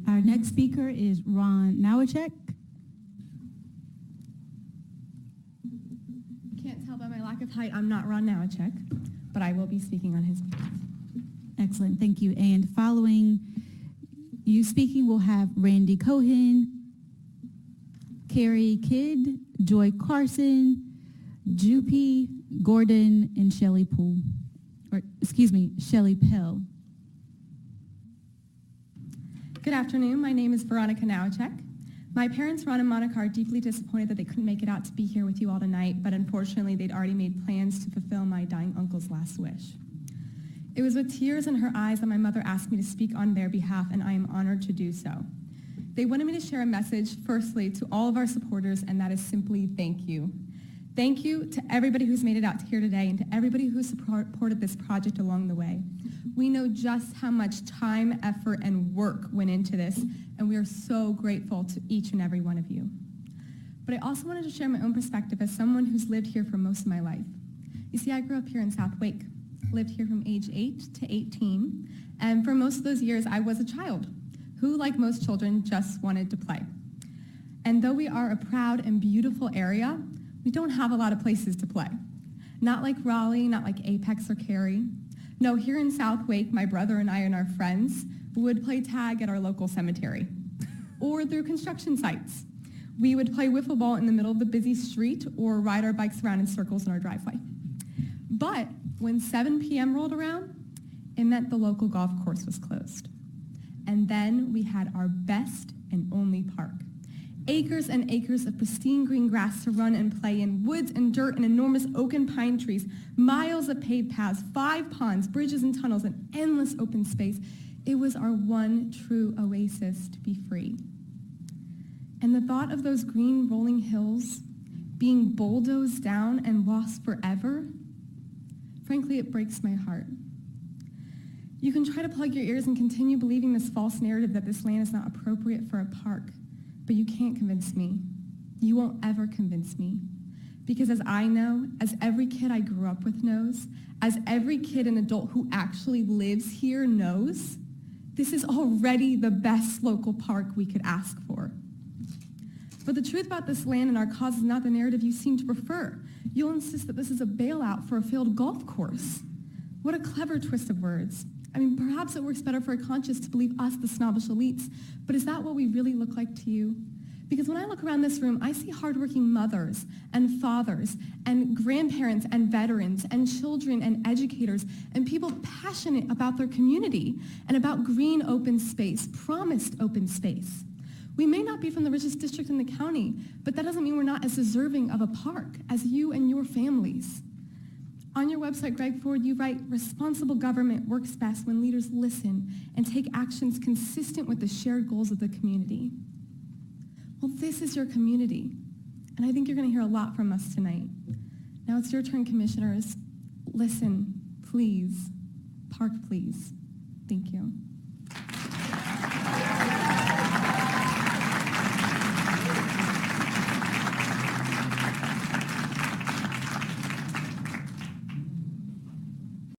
Our next speaker is Veronica Nawojczyk. Can't tell by my lack of height, I'm not Ron Nawojczyk, but I will be speaking on his behalf. Excellent, thank you. And following you speaking, we'll have Randy Cohen, Carrie Kidd, Joy Carson, Jupi Gordon, and Shelley Pell. Good afternoon, my name is Veronica Nawojczyk. My parents, Ron and Monica, are deeply disappointed that they couldn't make it out to be here with you all tonight, but unfortunately they'd already made plans to fulfill my dying uncle's last wish. It was with tears in her eyes that my mother asked me to speak on their behalf, and I am honored to do so. They wanted me to share a message, firstly, to all of our supporters, and that is simply thank you. Thank you to everybody who's made it out to here today and to everybody who supported this project along the way. We know just how much time, effort, and work went into this, and we are so grateful to each and every one of you. But I also wanted to share my own perspective as someone who's lived here for most of my life. You see, I grew up here in South Wake, lived here from age 8 to 18, and for most of those years, I was a child who, like most children, just wanted to play. And though we are a proud and beautiful area, we don't have a lot of places to play. Not like Raleigh, not like Apex or Cary. No, here in South Wake, my brother and I and our friends would play tag at our local cemetery or through construction sites. We would play wiffle ball in the middle of the busy street or ride our bikes around in circles in our driveway. But when 7 p.m. rolled around, it meant the local golf course was closed. And then we had our best and only park. Acres and acres of pristine green grass to run and play in, woods and dirt and enormous oak and pine trees, miles of paved paths, 5 ponds, bridges and tunnels, and endless open space. It was our one true oasis to be free. And the thought of those green rolling hills being bulldozed down and lost forever, frankly, it breaks my heart. You can try to plug your ears and continue believing this false narrative that this land is not appropriate for a park, but you can't convince me. You won't ever convince me. Because as I know, as every kid I grew up with knows, as every kid and adult who actually lives here knows, this is already the best local park we could ask for. But the truth about this land and our cause is not the narrative you seem to prefer. You'll insist that this is a bailout for a failed golf course. What a clever twist of words. I mean, perhaps it works better for a conscience to believe us, the snobbish elites, but is that what we really look like to you? Because when I look around this room, I see hardworking mothers and fathers and grandparents and veterans and children and educators and people passionate about their community and about green open space, promised open space. We may not be from the richest district in the county, but that doesn't mean we're not as deserving of a park as you and your families. On your website, Greg Ford, you write, responsible government works best when leaders listen and take actions consistent with the shared goals of the community. Well, this is your community, and I think you're going to hear a lot from us tonight. Now it's your turn, commissioners. Listen, please. Park, please. Thank you.